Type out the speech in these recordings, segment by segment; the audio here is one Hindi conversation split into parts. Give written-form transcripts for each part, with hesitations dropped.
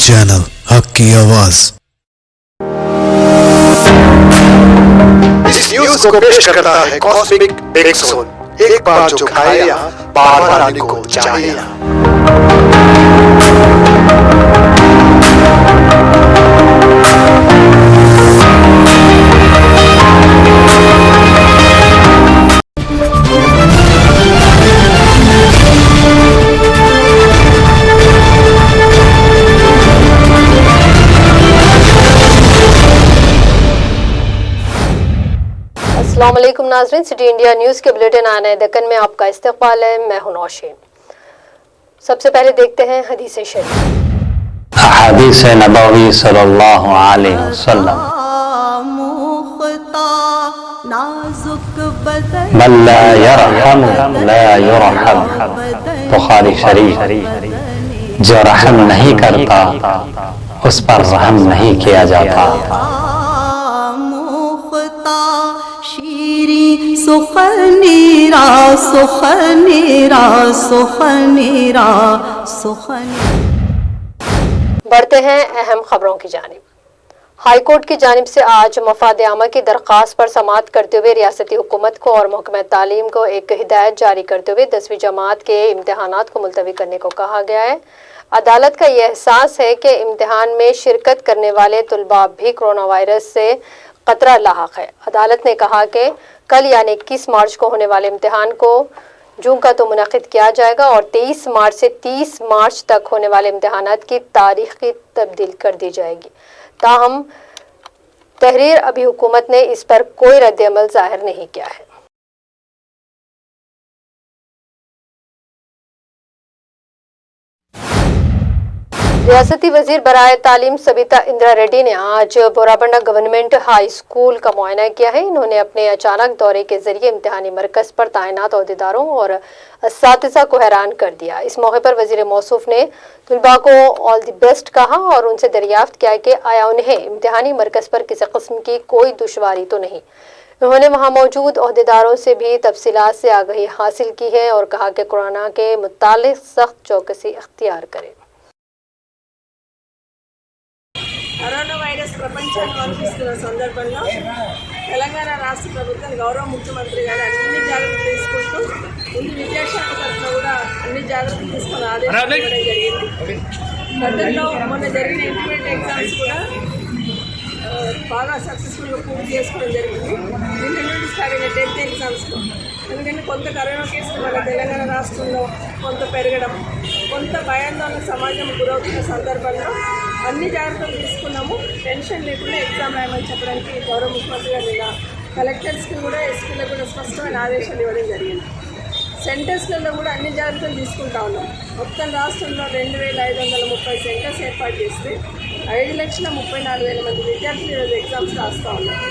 चैनल हक की आवाज। इस न्यूज को पेश करता है कॉस्मिक बिग जोन। एक बार जो खाए यहाँ बार बार आने को चाहे यहाँ। अस्सलाम वालेकुम नाज़रीन, सिटी इंडिया न्यूज़ के बुलेटिन आने दक्कन में आपका इस्तकबाल है। मैं हूं नौशीन। सबसे पहले देखते हैं हदीस शरीफ। हदीस नबवी सल्लल्लाहु अलैहि वसल्लम मन ला यरहम ला युरहम, बुखारी शरीफ। जो रहम नहीं करता उस पर रहम नहीं किया जाता। सुखनीरा सुखनीरा सुखनीरा सुखनीरा। बढ़ते हैं अहम खबरों की जानिब। हाई कोर्ट की जानिब से आज मफाद आमा की दरख्वास्त पर समाअत करते हुए रियासती हुकूमत को और महकमा तालीम को एक हिदायत जारी करते हुए 10वीं जमात के इम्तहानात को मुलतवी करने को कहा गया है। अदालत का यह एहसास है कि इम्तहान में शिरकत करने वाले तुलबा भी कोरोना वायरस से खतरा लाहक है। अदालत ने कहा कि कल यानी 21 मार्च को होने वाले इम्तिहान को जून का तो मुनक़िद किया जाएगा और 23 मार्च से 30 मार्च तक होने वाले इम्तिहानात की तारीख की तब्दील कर दी जाएगी। ताहम तहरीर अभी हुकूमत ने इस पर कोई रद्द-ए-अमल जाहिर नहीं किया है। रियासती वजीर बराए तालीम सबिता इंदिरा रेड्डी ने आज बोराबंडा गवर्नमेंट हाई स्कूल का मुआयना किया है। इन्होंने अपने अचानक दौरे के जरिए इम्तिहानी मरकज पर तैनात अहदेदारों और असातिज़ा को हैरान कर दिया। इस मौके पर वजीर मौसूफ ने तुलबा को ऑल द बेस्ट कहा और उनसे दरियाफ्त किया कि आया उन्हें इम्तिहानी मरकज पर किसी किस्म की कोई दुश्वारी तो नहीं। उन्होंने वहाँ मौजूद अहदेदारों से भी तफसीलात से आगाही हासिल की है और कहा कि कोरोना के मुतालिक सख्त चौकसी इख्तियार करें। కరోనా వైరస్ ప్రపంచాన్ని వణికిస్తున్న సందర్భంలో తెలంగాణ రాష్ట్ర ప్రభుత్వం గౌరవ ముఖ్యమంత్రి గారు అన్ని జాగ్రత్తలు తీసుకుంటూ ముందు విద్యాశాఖ తరఫున కూడా అన్ని జాగ్రత్తలు తీసుకుని ఆదేశాలు ఇవ్వడం జరిగింది. గతంలో మొన్న జరిగిన ఇంటర్మీడియట్ ఎగ్జామ్స్ కూడా బాగా సక్సెస్ఫుల్గా పూర్తి చేసుకోవడం జరిగింది. నిన్న నుండి స్టార్ట్ అయిన 10th ఎగ్జామ్స్లో ఎందుకంటే కొంత కరోనా కేసులు మన తెలంగాణ రాష్ట్రంలో కొంత పెరగడం, కొంత భయాందోళన సమాజం గురవుతున్న సందర్భంలో అన్ని జాగ్రత్తలు తీసుకున్నాము. టెన్షన్ లేకుండా ఎగ్జామ్ రాయమని చెప్పడానికి గౌరవ ముఖ్యమంత్రి గారు నిన్న కలెక్టర్స్కి కూడా ఎస్పీలకు కూడా స్పష్టమైన ఆదేశాలు ఇవ్వడం జరిగింది. సెంటర్స్లలో కూడా అన్ని జాగ్రత్తలు తీసుకుంటా ఉన్నాం. మొత్తం రాష్ట్రంలో 2530 సెంటర్స్ ఏర్పాటు చేస్తే 5,34,000 మంది విద్యార్థులు ఈరోజు ఎగ్జామ్స్ రాస్తూ ఉన్నారు.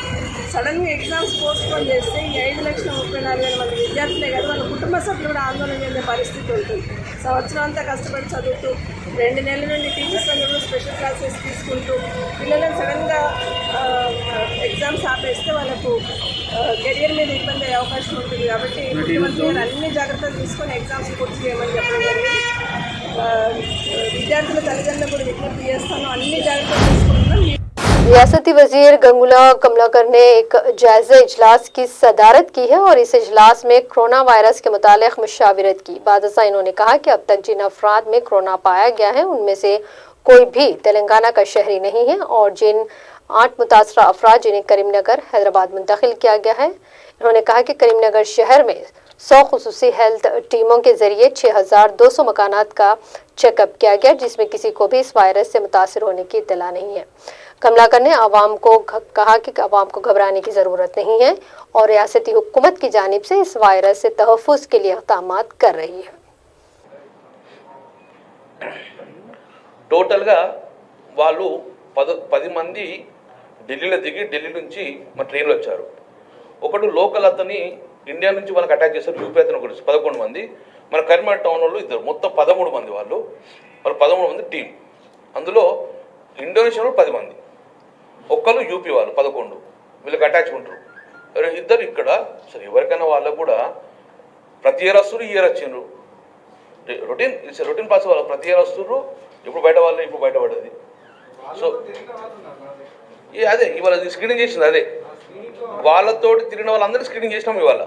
సడన్గా ఎగ్జామ్స్ పోస్ట్పోన్ చేస్తే ఈ 5,34,000 మంది విద్యార్థులే కాదు వాళ్ళ కుటుంబ సభ్యులు కూడా ఆందోళన చెందే పరిస్థితి ఉంటుంది. సంవత్సరం అంతా కష్టపడి చదువుతూ 2 నెలల నుండి టీచర్స్ అందరూ స్పెషల్ క్లాసెస్ తీసుకుంటూ పిల్లలను సడన్గా ఎగ్జామ్స్ ఆపేస్తే వాళ్ళకు కెరియర్ మీద ఇబ్బంది అయ్యే అవకాశం ఉంటుంది. కాబట్టి ముఖ్యమంత్రి గారు అన్ని జాగ్రత్తలు తీసుకొని ఎగ్జామ్స్ పూర్తి చేయమని చెప్పడం జరిగింది. విద్యార్థుల తల్లిదండ్రులు కూడా విజ్ఞప్తి చేస్తాను, అన్ని జాగ్రత్తలు తీసుకుంటున్నాం. रियासती वजीर गंगूला कमलाकर ने एक जायजा इजलास की सदारत की है और इस इजलास में कोरोना वायरस के मुतालिक मुशावरत की। बादशाह इन्होंने कहा कि अब तक जिन अफराद में कोरोना पाया गया है उनमें से कोई भी तेलंगाना का शहरी नहीं है और जिन 8 मुतासरा अफराद जिन्हें करीमनगर हैदराबाद मुंतकिल किया गया है, इन्होंने कहा कि करीमनगर शहर में 100 खुसूसी हेल्थ टीमों के जरिए 6,200 मकानात का चेकअप किया गया जिसमें किसी को भी इस वायरस से मुतासर होने की इत्तला नहीं है। कमलाकर ने आवाम को कहा कि आवाम को घबराने की ज़रूरत नहीं है और रियासती हुकूमत की जानिब से इस वायरस से तहफ़्फ़ुज़ के लिए इक़दामात कर रही है। టోటల్గా వాళ్ళు 10 మంది ఢిల్లీలో దిగి ఢిల్లీ నుంచి మన ట్రైన్లో వచ్చారు. ఒకడు లోకల్ అతని ఇండియా నుంచి వాళ్ళకి అటాక్ చేశారు. యూపీ అతను ఒకటి 11 మంది, మన కరీంనగర్ టౌన్ వాళ్ళు ఇద్దరు, మొత్తం 13 మంది వాళ్ళు 13 మంది టీం. అందులో ఇండోనేషియాలో 10 మంది, ఒక్కరు యూపీ వాళ్ళు 11, వీళ్ళకి అటాచ్ ఉంటారు. ఇద్దరు ఇక్కడ. సరే ఎవరికైనా వాళ్ళకు కూడా ప్రతి ఇయర్ వస్తున్నారు, ఈ ఇయర్ వచ్చిండ్రు. Routine process. వాళ్ళు ప్రతి ఇయర్ వస్తున్నారు, ఇప్పుడు బయటపడ్డది. సో అదే ఇవాళ స్క్రీనింగ్ చేసింది, అదే వాళ్ళతోటి తిరిగిన వాళ్ళందరూ స్క్రీనింగ్ చేసినాం ఇవాళ.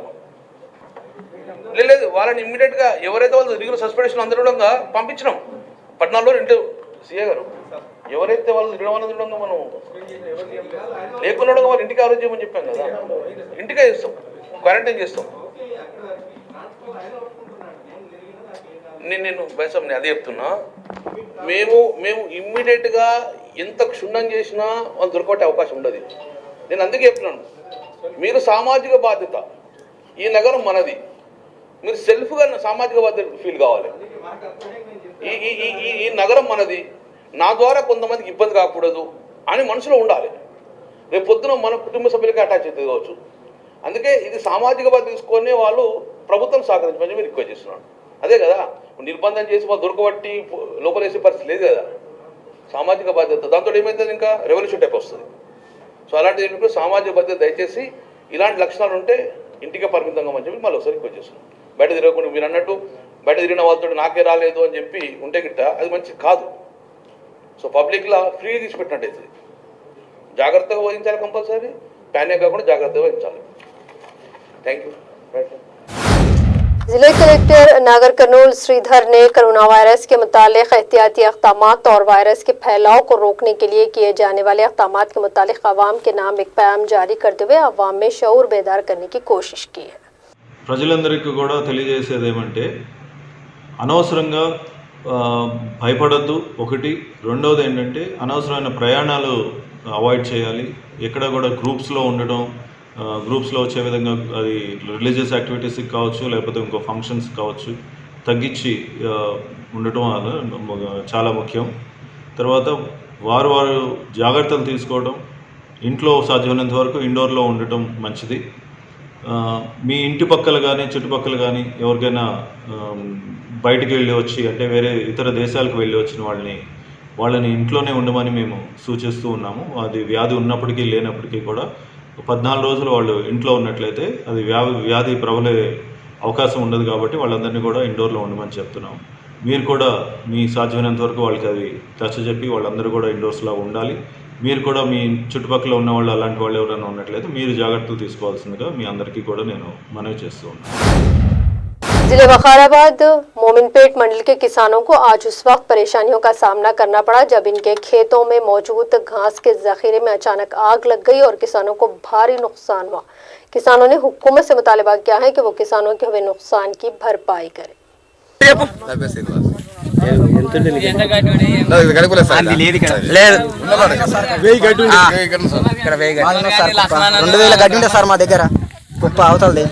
లేదు వాళ్ళని ఇమ్మీడియట్గా ఎవరైతే వాళ్ళు రెగ్యులర్ సస్పెన్షన్ అందరూ పంపించినాం. 14 ఇంటూ సీఏ గారు ఎవరైతే వాళ్ళు తిరిగిన వాళ్ళని ఉండగా మనం లేకుండా వాళ్ళ ఇంటికి ఆరోగ్యమని చెప్పాం కదా, ఇంటికే చేస్తాం, క్వారంటైన్ చేస్తాం. నేను బైసాబ్ నేను అదే చెప్తున్నా, మేము ఇమ్మీడియట్గా ఎంత క్షుణ్ణం చేసినా వాళ్ళు దొరకబట్టే అవకాశం ఉండదు. నేను అందుకే చెప్తున్నాను, మీరు సామాజిక బాధ్యత, ఈ నగరం మనది, మీరు సెల్ఫ్గా సామాజిక బాధ్యత ఫీల్ కావాలి. ఈ నగరం మనది, నా ద్వారా కొంతమందికి ఇబ్బంది కాకూడదు అని మనసులో ఉండాలి. రేపు పొద్దున మన కుటుంబ సభ్యులకి అటాచ్ అవుతుంది కావచ్చు. అందుకే ఇది సామాజిక బాధ్యత తీసుకొని వాళ్ళు ప్రభుత్వం సహకరించమని మీరు రిక్వెస్ట్ చేస్తున్నాను. అదే కదా, నిర్బంధం చేసి వాళ్ళు దొరకబట్టి లోపలేసే పరిస్థితి లేదు కదా. సామాజిక బాధ్యత దాంతో ఏమవుతుంది, ఇంకా రెవల్యూషన్ టైప్ వస్తుంది. సో అలాంటి సామాజిక బాధ్యత దయచేసి ఇలాంటి లక్షణాలు ఉంటే ఇంటికే పరిమితంగా అని చెప్పి మళ్ళీ ఒకసారి రిక్వెస్ట్ చేస్తున్నాం. బయట తిరగకుండా మీరు అన్నట్టు బయట తిరిగిన వాళ్ళతో నాకే రాలేదు అని చెప్పి ఉంటే గిట్ట అది మంచిది కాదు. సో పబ్లిక్లో ఫ్రీ తీసి పెట్టినట్టయితే జాగ్రత్తగా వహించాలి, కంపల్సరీ ప్యానిక్ కాకుండా జాగ్రత్తగా వహించాలి. Thank you. जिले कलेक्टर नागर कर्नूल श्रीधर ने कोरोना वायरस के मुतालिक एहतियाती इक़दामात और वायरस के फैलाव को रोकने के लिए किए जाने वाले इक़दामात के मुतालिक अवाम के नाम एक पैगाम जारी करते हुए अवाम में शऊर बेदार करने की कोशिश की है. ప్రజలందరికీ కూడా తెలియజేసేది ఏమంటే అనవసరంగా భయపడద్దు ఒకటి. రెండవది ఏంటంటే అనవసరమైన ప్రయాణాలు అవాయిడ్ చేయాలి. ఎక్కడ కూడా గ్రూప్స్లో ఉండడం, గ్రూప్స్లో వచ్చే విధంగా అది రిలీజియస్ యాక్టివిటీస్కి కావచ్చు, లేకపోతే ఇంకో ఫంక్షన్స్ కావచ్చు, తగ్గించి ఉండటం చాలా ముఖ్యం. తర్వాత వారు జాగ్రత్తలు తీసుకోవడం, ఇంట్లో సాధ్యమైనంత వరకు ఇండోర్లో ఉండటం మంచిది. మీ ఇంటి పక్కల కానీ చుట్టుపక్కల కానీ ఎవరికైనా బయటికి వెళ్ళి వచ్చి, అంటే వేరే ఇతర దేశాలకు వెళ్ళి వచ్చిన వాళ్ళని ఇంట్లోనే ఉండమని మేము సూచిస్తూ ఉన్నాము. అది వ్యాధి ఉన్నప్పటికీ లేనప్పటికీ కూడా 14 రోజులు వాళ్ళు ఇంట్లో ఉన్నట్లయితే అది వ్యాధి ప్రబలే అవకాశం ఉండదు. కాబట్టి వాళ్ళందరినీ కూడా ఇండోర్లో ఉండమని చెప్తున్నాము. మీరు కూడా మీ సాధ్యమైనంత వరకు వాళ్ళకి అది నచ్చజెప్పి వాళ్ళందరూ కూడా ఇండోర్స్లో ఉండాలి. మీరు కూడా మీ చుట్టుపక్కల ఉన్న వాళ్ళు అలాంటి వాళ్ళు ఎవరైనా ఉన్నట్లయితే మీరు జాగ్రత్తలు తీసుకోవాల్సిందిగా మీ అందరికీ కూడా నేను మనవి చేస్తూ ఉన్నాను. जिले वखाराबाद मोमिनपेट मंडल के किसानों को आज उस वक्त परेशानियों का सामना करना पड़ा जब इनके खेतों में मौजूद घास के जखीरे में अचानक आग लग गई और किसानों को भारी नुकसान हुआ. किसानों ने हुकूमत से मुतालबा किया है कि वो किसानों के हुए नुकसान की भरपाई करे. కుప్ప అవతలది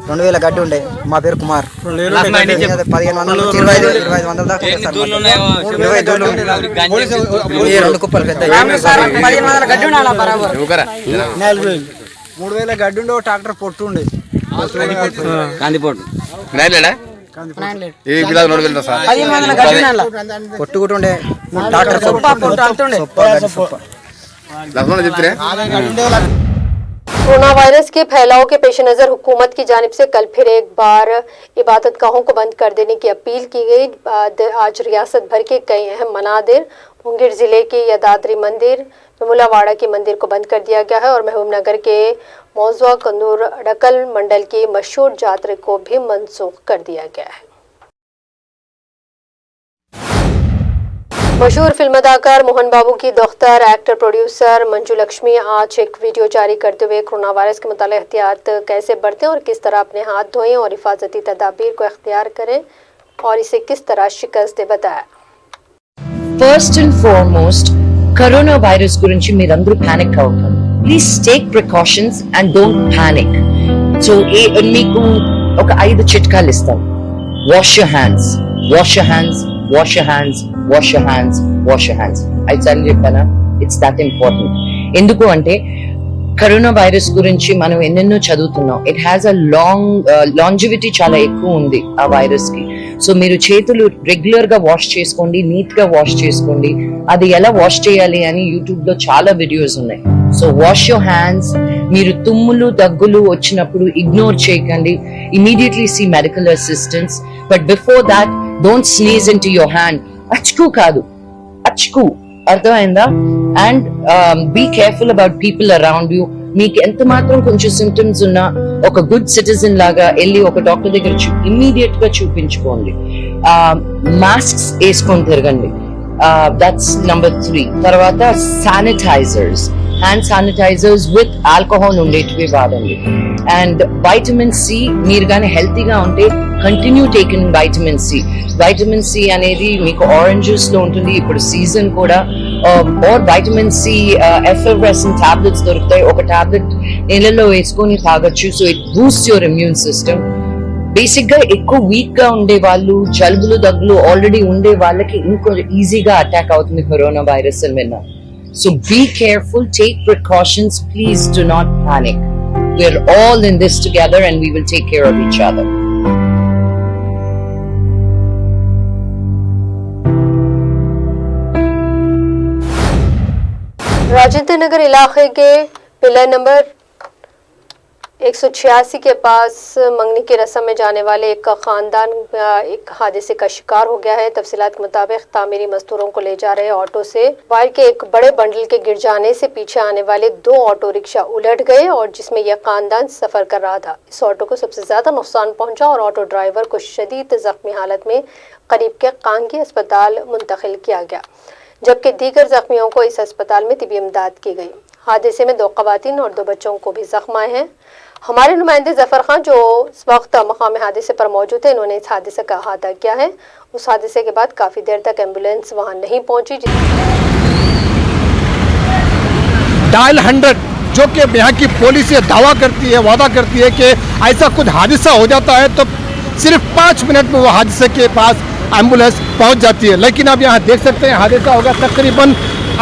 2000 గడ్డి ఉండే. మా పేరు కుమార్. 1500-2500 దాకా కుప్పలు పెద్ద 1500 గడ్డి ఉండే. 3000 గడ్డి ఉండే. ట్రాక్టర్ పొట్టు ఉండే. పొట్టు కూడా ఉండే. ట్రాక్టర్ कोरोना वायरस के फैलाव के पेश नज़र हुकूमत की जानिब से कल फिर एक बार इबादत गाहों को बंद कर देने की अपील की गई. आज रियासत भर के कई अहम मनादिर, मुंगेर जिले के यदाद्री मंदिर, मुलावाड़ा के मंदिर को बंद कर दिया गया है और महबूबनगर के मौजूदा कन्नूर अडकल मंडल की मशहूर जात्रा को भी मनसूख कर दिया गया है. मशहूर फिल्म अदाकार मोहन बाबू की दख्तर एक्टर प्रोड्यूसर मंजू लक्ष्मी आज एक वीडियो जारी करते हुए कोरोना वायरस के मुताबिक एहतियात कैसे बरतें और किस तरह अपने हाथ धोएं और हिफाजती तदाबीर को इख्तियार करें और इसे किस तरह शिकस्त दें बताया. First and foremost, corona virus గురించి మీరందరూ పానిక్ అవ్వకండి. Please take precautions and don't panic. So మీకు ఒక 5 చిట్కాలు ఇస్తాం. Wash your hands, wash your hands, wash your hands, wash your hands, wash your hands. I tell you, Pana, it's that important. ఎందుకు అంటే కరోనా వైరస్ గురించి మనం ఎన్నెన్నో చదువుతున్నాం. ఇట్ హ్యాస్ అ లాంజివిటీ చాలా ఎక్కువ ఉంది ఆ వైరస్ కి. సో మీరు చేతులు రెగ్యులర్ గా వాష్ చేసుకోండి, నీట్ గా వాష్ చేసుకోండి. అది ఎలా వాష్ చేయాలి అని యూట్యూబ్ లో చాలా వీడియోస్ ఉన్నాయి. So wash your hands. మీరు తుమ్ములు దగ్గులు వచ్చినప్పుడు ఇగ్నోర్ చేయకండి. Immediately see medical assistance. But before that don't sneeze into your hand. అచ్చుకు కాదు, టచ్కు అర్థమైందా? And be careful about people around you. మీకు ఎంత మాత్రం కొంచెం సింటమ్స్ ఉన్నా ఒక గుడ్ సిటిజన్ లాగా వెళ్ళి ఒక డాక్టర్ దగ్గర ఇమ్మీడియట్ గా చూపించుకోండి. మాస్క్స్ వేసుకొని తిరగండి. That's number 3. తర్వాత sanitizers, hand sanitizers with alcohol ఉండేటివి వాడండి. అండ్ వైటమిన్ సి, మీరు కానీ హెల్తీగా ఉంటే continue taking vitamin C. Vitamin C అనేది మీకు ఆరెంజ్ జ్యూస్ లో ఉంటుంది, ఇప్పుడు సీజన్ కూడా. Or vitamin C effervescent tablets దొరుకుతాయి, ఒక టాబ్లెట్ నీళ్ళలో వేసుకొని తాగొచ్చు. So it boost your immune system. Basic గా ఎక్కువ వీక్ గా ఉండే వాళ్ళు, జలుబులు దగ్గులు ఆల్రెడీ ఉండే వాళ్ళకి ఇంకో ఈజీగా అటాక్ అవుతుంది కరోనా వైరస్ అని విన్నా. So be careful, take precautions, please do not panic. We're all in this together and we will take care of each other. Rajendra Nagar इलाके के पिलर नंबर 186 के पास मंगनी की रस्म में जाने वाले एक खानदान एक हादसे का शिकार हो गया है। तफसीलात के मुताबिक तामीरी मजदूरों को ले जा रहे ऑटो से वायर के एक बड़े बंडल के गिर जाने से पीछे आने वाले 2 ऑटो रिक्शा उलट गए और जिसमें यह खानदान सफर कर रहा था। इस ऑटो को सबसे ज्यादा नुकसान पहुंचा और ऑटो ड्राइवर को शदीद जख्मी हालत में करीब के कांगी अस्पताल मुंतकिल किया गया, जबकि दीगर जख्मियों को इस अस्पताल में तिबी इमदाद की गई। हादसे में 2 खवातीन और 2 बच्चों को भी जख्म आए हैं। हमारे नुमाइंदे जफर खान जो इस वक्त मकाम हादसे पर मौजूद है, इन्होंने इस हादसे का अहाता किया है। उस हादसे के बाद काफी देर तक एम्बुलेंस वहां नहीं पहुंची। डायल 100 जो कि यहाँ की पुलिस ये दावा करती है, वादा करती है कि ऐसा कुछ हादसा हो जाता है तो सिर्फ 5 मिनट में वो हादसे के पास एम्बुलेंस पहुंच जाती है। लेकिन अब यहाँ देख सकते हैं हादसा होगा तकरीबन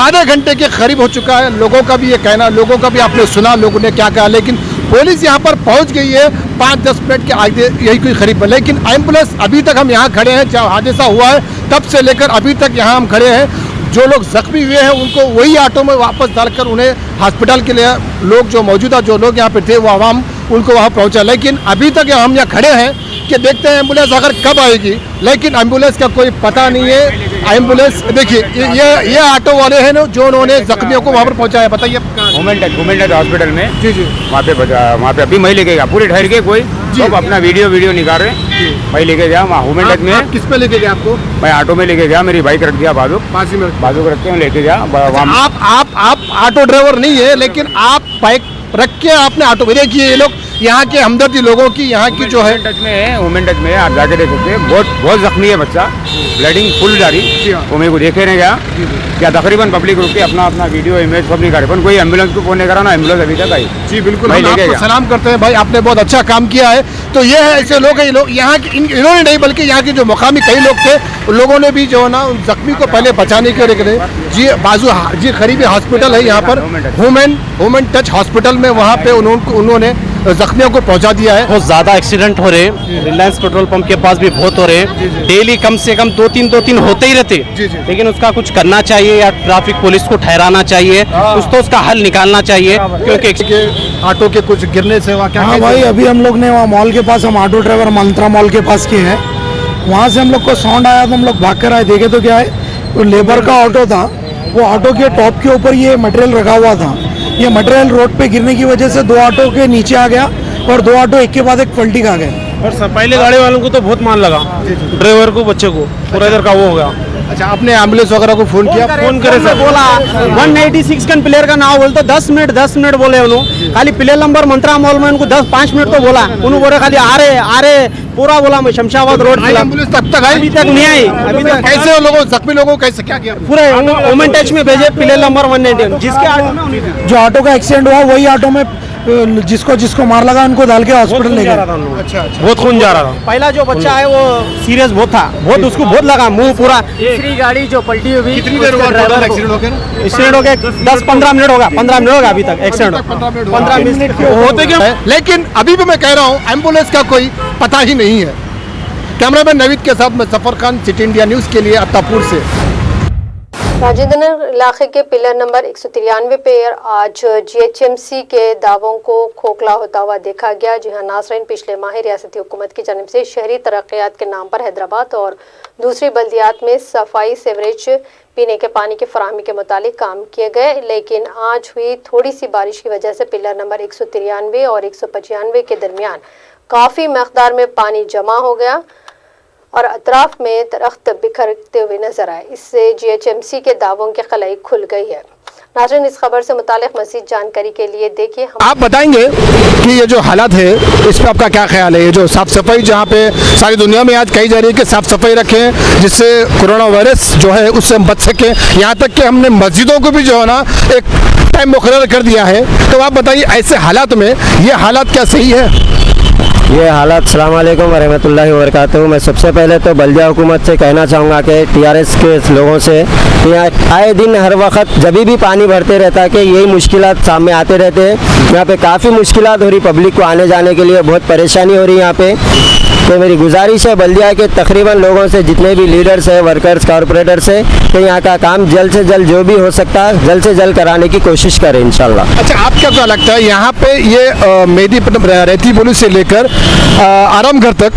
आधे घंटे के करीब हो चुका है। लोगों का भी ये कहना, लोगों का भी आपने सुना लोगों ने क्या कहा, लेकिन पुलिस यहाँ पर पहुँच गई है 5-10 मिनट के आगे यही कोई करीब है। लेकिन एम्बुलेंस अभी तक हम यहाँ खड़े हैं, जब हादसा हुआ है तब से लेकर अभी तक यहाँ हम खड़े हैं। जो लोग जख्मी हुए हैं उनको वही ऑटो में वापस डालकर उन्हें हॉस्पिटल के लिए लोग जो मौजूदा जो लोग यहाँ पे थे वो आवाम उनको वहाँ पहुँचा। लेकिन अभी तक हम यहाँ खड़े हैं कि देखते हैं एम्बुलेंस अगर कब आएगी, लेकिन एम्बुलेंस का कोई पता नहीं है। एम्बुलेंस देखिए ये ऑटो वाले हैं ना जो उन्होंने जख्मियों को वहाँ पर पहुँचाया। बताइए। वुमेन टच हॉस्पिटल में जी वहाँ पे अभी मैं लेके गया, पूरे ठहर के कोई सब अपना वीडियो निकाल रहे हैं। मैं लेके गया वहाँ वुमेन टच में। किस पे लेके गया आपको? मैं ऑटो में लेके गया, मेरी बाइक रख दिया बाजू रख के लेके गया। आप ऑटो ड्राइवर नहीं है, लेकिन आप बाइक रख के आपने ऑटो में। देखिए ये लोग यहाँ के हमदर्दी लोगों की यहाँ की जो है वुमेन टच में आप जाके देख सकते हैं। बहुत जख्मी है बच्चा, ब्लडिंग फुल जा रही। वो मेरे को देखे नहीं गया क्या तकरीबन पब्लिक रुक के अपना वीडियो इमेज सब निकाले, पर कोई एम्बुलेंस को फोन नहीं करा ना, एम्बुलेंस अभी तक आई। जी बिल्कुल, हम आपको सलाम करते हैं भाई, आपने बहुत अच्छा काम किया है। तो ये है ऐसे लोग हैं, लोग यहाँ इन्होंने नहीं बल्कि यहाँ के जो मुकामी कई लोग थे उन लोगों ने भी जो है ना उन जख्मी को पहले बचाने के लिए जी बाजू जी करीबी हॉस्पिटल है यहाँ पर वुमेन टच हॉस्पिटल में, वहाँ पे उन्होंने जख्मियों को पहुंचा दिया है। बहुत ज्यादा एक्सीडेंट हो रहे हैं, रिलायंस पेट्रोल पंप के पास भी बहुत हो रहे हैं। डेली कम से कम 2-3 होते ही रहते, लेकिन उसका कुछ करना चाहिए या ट्रैफिक पुलिस को ठहराना चाहिए, कुछ तो उसका हल निकालना चाहिए। क्योंकि ऑटो के कुछ गिरने से वहाँ क्या? हाँ भाई, अभी हम लोग ने वहाँ मॉल के पास, हम ऑटो ड्राइवर मंत्रा मॉल के पास किए हैं, वहाँ से हम लोग को साउंड आया तो हम लोग भाग कर आए। देखे तो क्या है, वो लेबर का ऑटो था, वो ऑटो के टॉप के ऊपर ये मटेरियल रखा हुआ था। ये मटेरियल रोड पे गिरने की वजह से 2 ऑटो के नीचे आ गया और 2 ऑटो एक के बाद एक पलटी खा गए। और पहले गाड़ी वालों को तो बहुत मान लगा, ड्राइवर को, बच्चे को, पूरा इधर का वो हो गया। अच्छा, आपने एम्बुलेंस वगैरह को फोन किया? फोन करे सर, बोला 186 का प्लेयर का नाम बोलते 10 मिनट बोले उन्होंने। खाली प्लेयर नंबर मंत्रा मॉल में उनको 5 मिनट तो बोला, उन्होंने बोला खाली आ रहे पूरा बोला। मैं शमशाबाद रोड एम्बुलेंस तक आई? अभी तक नहीं आई। अभी तक कैसे लोगों जख्मी लोगों कैसे क्या किया? पूरे वुमेन टच में भेजे, प्लेयर नंबर 190 जिसके ऑटो में जो ऑटो का एक्सीडेंट हुआ वही ऑटो में जिसको मार लगा उनको डाल के हॉस्पिटल ले गए। अच्छा, बहुत खून जा रहा था। पहला जो बच्चा है वो सीरियस बहुत था, बहुत उसको बहुत लगा, मुंह पूरा। दूसरी गाड़ी जो पलटी हुई, कितनी देर हुआ एक्सीडेंट हो गया? एक्सीडेंट हो गया 10-15 मिनट होगा, 15 मिनट होगा अभी तक एक्सीडेंट। 15 मिनट होते क्यों? लेकिन अभी भी मैं कह रहा हूँ एम्बुलेंस का कोई पता ही नहीं है। कैमरामैन नवीद के साथ मैं Zafar Khan, city India news के लिए अत्तापुर से। राजेंद्र नगर इलाके के पिलर नंबर 193 पे आज GHMC के दावों को खोखला होता हुआ देखा गया। जी हां नाज़रीन, पिछले माह रियासती हुकूमत की जानिब से शहरी तरक्यात के नाम पर हैदराबाद और दूसरी बल्दियात में सफाई, सीवरेज, पीने के पानी की फराहमी के मुतालिक काम किए गए, लेकिन आज हुई थोड़ी सी बारिश की वजह से पिलर नंबर 193 और 195 के दरमियान काफ़ी मकदार में पानी जमा हो गया और अतराफ में दरख्त बिखरते हुए नजर आए। इससे GHMC के दावों की खलाई खुल गई है। नाज़रीन, इस खबर से मुतालिक मज़ीद जानकारी के लिए देखिए आप बताएंगे कि ये जो हालात है इस पर आपका क्या ख्याल है। ये जो साफ़ सफाई जहाँ पे सारी दुनिया में आज कही जा रही है कि साफ़ सफाई रखें जिससे कोरोना वायरस जो है उससे हम बच सकें, यहाँ तक कि हमने मस्जिदों को भी जो है ना एक टाइम मुकर्रर कर दिया है। तो आप बताइए ऐसे हालात में ये हालात क्या सही है? ये हालात सलाम वालेकुम वरहमतुल्लाहि वबरकातुहू। मैं सबसे पहले तो बल्दिया हुकूमत से कहना चाहूँगा कि TRS के लोगों से कि यहाँ आए दिन हर वक्त जब भी पानी भरते रहता है कि यही मुश्किलात सामने आते रहते हैं। यहाँ पे काफ़ी मुश्किलात हो रही, पब्लिक को आने जाने के लिए बहुत परेशानी हो रही है यहाँ पे। तो मेरी गुजारिश है बल्दिया के तकरीबन लोगों से, जितने भी लीडर्स हैं, वर्कर्स, कारपोरेटर्स हैं, कि यहाँ का काम जल्द से जल्द जो भी हो सकता है जल्द से जल्द कराने की कोशिश करें इंशाल्लाह। अच्छा, आपका क्या लगता है यहाँ पे ये मेदी रेती पुलिस से लेकर आरामगढ़ तक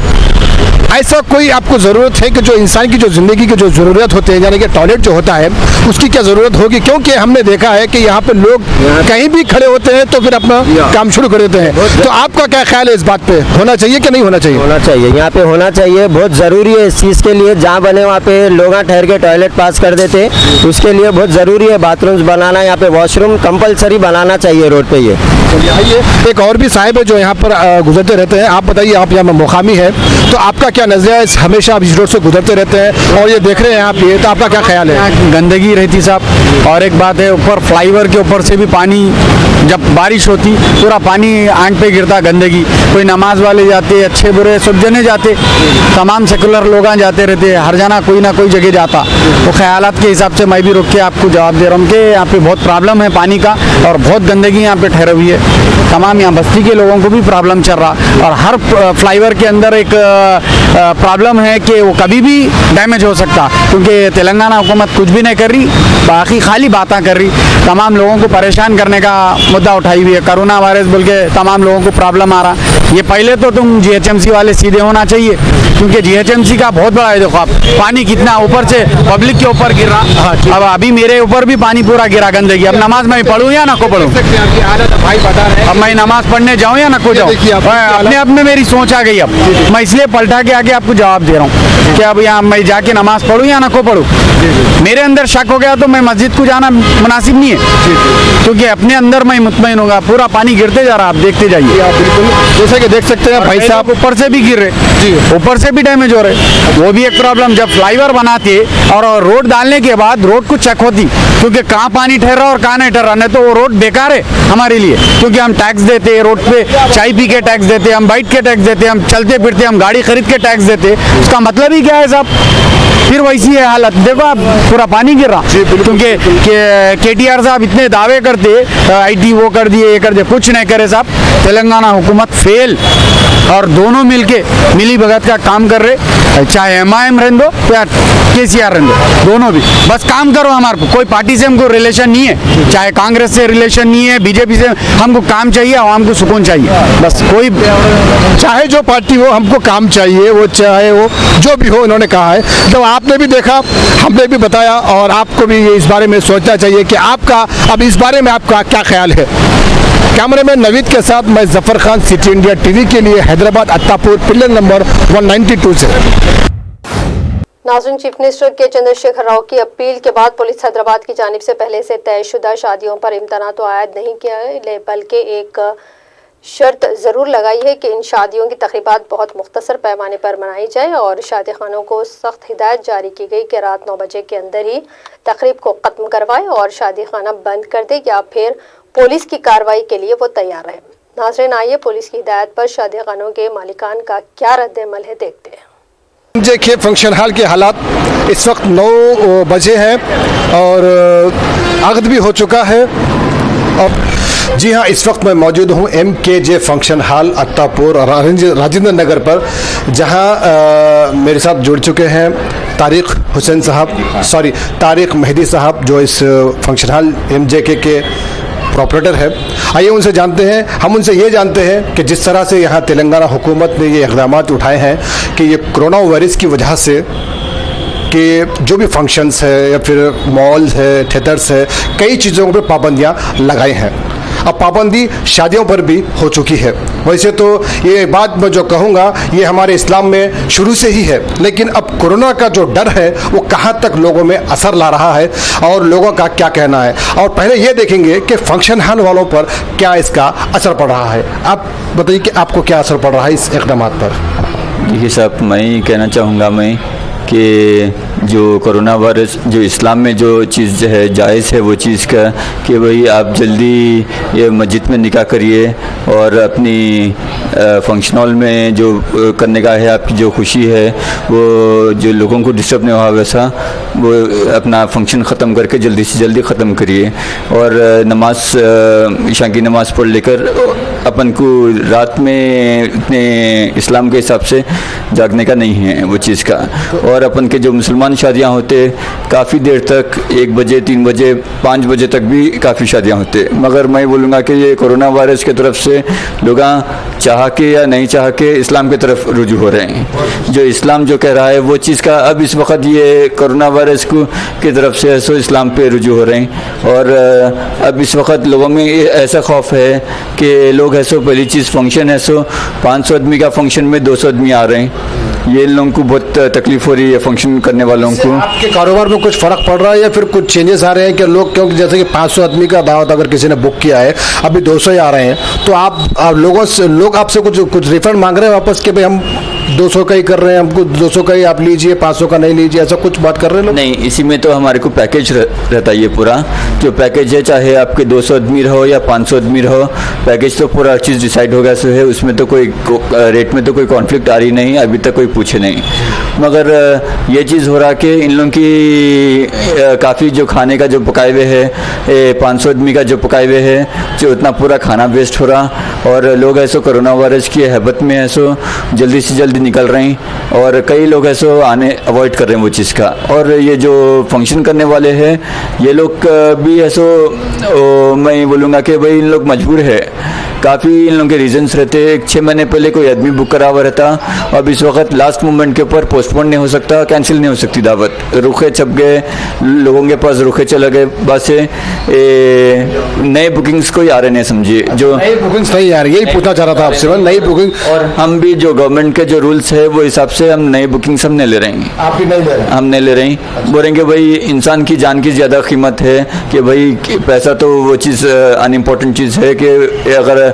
ऐसा कोई आपको ज़रूरत है कि जो इंसान की जो ज़िंदगी की जो ज़रूरत होते हैं यानी कि टॉयलेट जो होता है उसकी क्या ज़रूरत होगी? क्योंकि हमने देखा है कि यहाँ पे लोग कहीं भी खड़े होते हैं तो फिर अपना काम शुरू कर देते हैं। तो आपका क्या ख्याल है इस बात पे, होना चाहिए कि नहीं होना चाहिए? होना चाहिए, यहाँ पे होना चाहिए, बहुत ज़रूरी है इस चीज़ के लिए। जहाँ बने वहाँ पे लोग ठहर के टॉयलेट पास कर देते, उसके लिए बहुत ज़रूरी है बाथरूम्स बनाना। यहाँ पे वॉशरूम कंपलसरी बनाना चाहिए रोड पे। ये आइए, एक और भी साहिब है जो यहाँ पर गुजरते रहते हैं। आप बताइए, आप यहाँ मुकामी है तो आपका क्या नज़रिया है? हमेशा आप इस रोड से गुजरते रहते हैं और ये देख रहे हैं आप, ये तो आपका क्या ख्याल है? गंदगी रहती साहब, और एक बात है ऊपर फ्लाईओवर के ऊपर से भी पानी, जब बारिश होती पूरा पानी आंख पे गिरता गंदगी। कोई नमाज वाले जाते, अच्छे बुरे सब जने जाते, तमाम सेकुलर लोग जाते रहते, हर जना कोई ना कोई जगह जाता। वो ख्यालात के हिसाब से मैं भी रोक के आपको जवाब दे रहा हूँ कि यहाँ पे बहुत प्रॉब्लम है पानी का और बहुत गंदगी यहाँ पे ठहरी हुई है। तमाम यहाँ बस्ती के लोगों को भी प्रॉब्लम चल रहा और हर फ्लाईओवर के अंदर एक प्रॉब्लम है कि वो कभी भी डैमेज हो सकता, क्योंकि तेलंगाना हुकूमत कुछ भी नहीं कर रही, बाकी खाली बातें कर रही। तमाम लोगों को परेशान करने का मुद्दा उठाई हुई है, कोरोना वायरस बोल के तमाम लोगों को प्रॉब्लम आ रहा। ये पहले तो तुम GHMC वाले सीधे होना चाहिए, क्योंकि GHMC का बहुत बड़ा है। देखो आप पानी कितना ऊपर से पब्लिक के ऊपर गिर रहा। अब अभी मेरे ऊपर भी पानी पूरा गिरा गंदगी। अब नमाज मैं पढ़ूँ या ना को पढ़ूँ? अब मैं नमाज पढ़ने जाऊँ या ना को जाऊँ? अपने आप में मेरी सोच आ गई। अब मैं इसलिए पलटा के आगे आपको जवाब दे रहा हूँ कि अब यहाँ मैं जाके नमाज पढ़ूँ या ना को पढ़ूँ। मेरे अंदर शक हो गया तो मैं मस्जिद को जाना मुनासिब नहीं है, क्योंकि अपने अंदर मैं मुतमईन होगा। पूरा पानी गिरते जा रहा, आप देखते जाइए। बिल्कुल, जैसे कि देख सकते हैं भाई साहब, ऊपर से भी गिर रहे, ऊपर से भी डैमेज हो रहे। वो भी एक प्रॉब्लम। जब फ्लाईओवर बनाते और रोड डालने के बाद रोड को चेक होती, क्योंकि कहाँ पानी ठहर रहा और कहाँ नहीं ठहर रहा, नहीं तो वो रोड बेकार है हमारे लिए। क्योंकि हम टैक्स देते हैं, रोड पे चाय पी के टैक्स देते, हम बैठ के टैक्स देते, हम चलते फिरते, हम गाड़ी खरीद के टैक्स देते। उसका मतलब ही क्या है साहब? फिर वैसी है हालत। देखो आप, पूरा पानी गिर रहा, क्योंकि KTR साहब इतने दावे करते IT वो कर दिए, ये कर दिए, कुछ नहीं करे साहब। तेलंगाना हुकूमत फेल, और दोनों मिलके मिली भगत का काम कर रहे, चाहे MIM रहने दो या KCR रहने दो, दोनों भी बस काम करो। हमारे को कोई पार्टी से हमको रिलेशन नहीं है, चाहे कांग्रेस से रिलेशन नहीं है, BJP से। हमको काम चाहिए, आवाम को सुकून चाहिए, बस। कोई चाहे जो पार्टी हो, हमको काम चाहिए, वो चाहे वो जो भी हो, इन्होंने कहा है। तो आपने भी देखा, हमने भी बताया, और आपको भी इस बारे में सोचना चाहिए कि आपका अब इस बारे में आपका क्या ख्याल है। कैमरे में नवीद के साथ मैं Zafar Khan, city India TV के लिए हैदराबाद अत्तापुर, पिलर नंबर 192 से। नाज़रीन, चीफ मिनिस्टर के चंद्रशेखर राव की अपील के बाद पुलिस हैदराबाद की जानिब से पहले से तयशुदा शादियों पर इम्तना तो आयद नहीं किया है, बल्कि एक शर्त ज़रूर लगाई है कि इन शादियों की तकरीबात बहुत मुख्तसर पैमाने पर मनाई जाए और शादी खानों को सख्त हिदायत जारी की गई कि रात 9 बजे के अंदर ही तकरीब को ख़त्म करवाए और शादी खाना बंद कर दे, या फिर पुलिस की कार्रवाई के लिए वो तैयार रहे। नाज़रीन, आइए पुलिस की हिदायत पर शादी खानों के मालिकान का क्या रद्द-ए-अमल है, देखते हैं। देखिए, फंक्शन हॉल के हालात इस वक्त 9 बजे हैं और अक़द भी हो चुका है। और जी हाँ, इस वक्त मैं मौजूद हूँ MKJ function hall Attapur Rajendra Nagar पर, जहाँ मेरे साथ जुड़ चुके हैं तारिक मेहदी साहब, जो इस फंक्शन हॉल MJK के प्रॉपरेटर है। आइए उनसे जानते हैं, हम उनसे ये जानते हैं कि जिस तरह से यहाँ तेलंगाना हुकूमत ने ये इक़दाम उठाए हैं कि ये कोरोना वायरस की वजह से कि जो भी फंक्शंस है या फिर मॉल्स है, थिएटर्स है, कई चीज़ों पर पाबंदियां लगाई हैं। अब पाबंदी शादियों पर भी हो चुकी है। वैसे तो ये बात मैं जो कहूँगा ये हमारे इस्लाम में शुरू से ही है, लेकिन अब कोरोना का जो डर है वो कहाँ तक लोगों में असर ला रहा है और लोगों का क्या कहना है। और पहले ये देखेंगे कि फंक्शन हॉल वालों पर क्या इसका असर पड़ रहा है। आप बताइए कि आपको क्या असर पड़ रहा है इस इक़दाम पर। देखिए साहब, मैं ही कहना चाहूँगा मैं कि जो कोरोना वायरस, जो इस्लाम में जो चीज़ है जायज़ है वो चीज़ का कि भाई आप जल्दी ये मस्जिद में निकाह करिए और अपनी फंक्शन हॉल में जो करने का है, आपकी जो खुशी है वो जो लोगों को डिस्टर्ब नहीं हुआ वैसा वो अपना फंक्शन ख़त्म करके जल्दी से जल्दी ख़त्म करिए। और नमाज, ईशा की नमाज़ पढ़ लेकर अपन को रात में इतने इस्लाम के हिसाब से जागने का नहीं है वो चीज़ का। और अपन के जो मुसलमान शादियां होते काफ़ी देर तक 1 बजे 3 बजे 5 बजे तक भी काफ़ी शादियां होते, मगर मैं बोलूँगा कि ये कोरोना वायरस की तरफ से लोग चाह के या नहीं चाह के इस्लाम की तरफ रुजू हो रहे हैं। जो इस्लाम जो कह रहा है वो चीज़ का अब इस वक्त ये कोरोना वायरस को की तरफ से ऐसो इस्लाम पे रुजू हो रहे हैं। और अब इस वक्त लोगों में ऐसा खौफ है कि लोग ऐसो पहली चीज़ फंक्शन ऐसो 500 आदमी का फंक्शन में 200 आदमी आ रहे हैं, ये लोगों को बहुत तकलीफ हो रही है फंक्शन करने वालों को। आपके कारोबार में कुछ फ़र्क पड़ रहा है या फिर कुछ चेंजेस आ रहे हैं कि लोग, क्योंकि जैसे कि 500 आदमी का दावत अगर किसी ने बुक किया है, अभी 200 ही आ रहे हैं, तो आप लोगों से, लोग आपसे कुछ रिफंड मांग रहे हैं वापस कि भाई हम 200 का ही कर रहे हैं, हमको 200 का ही आप लीजिए, 500 का नहीं लीजिए, ऐसा कुछ बात कर रहे हैं लोग? नहीं, इसी में तो हमारे को पैकेज रहता है। ये पूरा जो पैकेज है, चाहे आपके 200 आदमी रहो या 500 आदमी रहो, पैकेज तो पूरा चीज़ डिसाइड हो गया सो है। उसमें तो कोई रेट में तो कोई कॉन्फ्लिक्ट आ रही नहीं, अभी तक कोई पूछे नहीं। मगर ये चीज़ हो रहा कि इन लोगों की काफ़ी जो खाने का जो पकाए हुए है, 500 आदमी का जो पकाए हुए है, जो इतना पूरा खाना वेस्ट हो रहा। और लोग ऐसो कोरोना वायरस की हैबत में ऐसो जल्दी से जल्दी निकल रहे हैं और कई लोग ऐसो आने अवॉइड कर रहे हैं वो चीज़ का। और ये जो फंक्शन करने वाले हैं ये लोग भी ऐसो मैं बोलूँगा कि भाई इन लोग मजबूर है, काफ़ी इन लोगों के रीजंस रहते हैं। 6 महीने पहले कोई आदमी बुक करा हुआ रहता, अब इस वक्त लास्ट मोमेंट के ऊपर पोस्टपोन नहीं हो सकता, कैंसिल नहीं हो सकती दावत, रुखे छप गए, लोगों के पास रुखे चले गए, बस नए बुकिंग्स कोई आ रहे नहीं, समझिए जो नई बुकिंग्स नहीं आ रही, यही पूछना चाह रहा था आपसे मैं, नई बुकिंग। और हम भी जो गवर्नमेंट के जो रूल्स है वो हिसाब से हम नई बुकिंग्स हम नहीं ले रहे हैं। आप भी नहीं ले रहे हैं? हम नहीं ले रहे हैं, बोलेंगे भाई इंसान की जान की ज़्यादा कीमत है कि भाई पैसा तो वो चीज़ अनइम्पॉर्टेंट चीज़ है कि अगर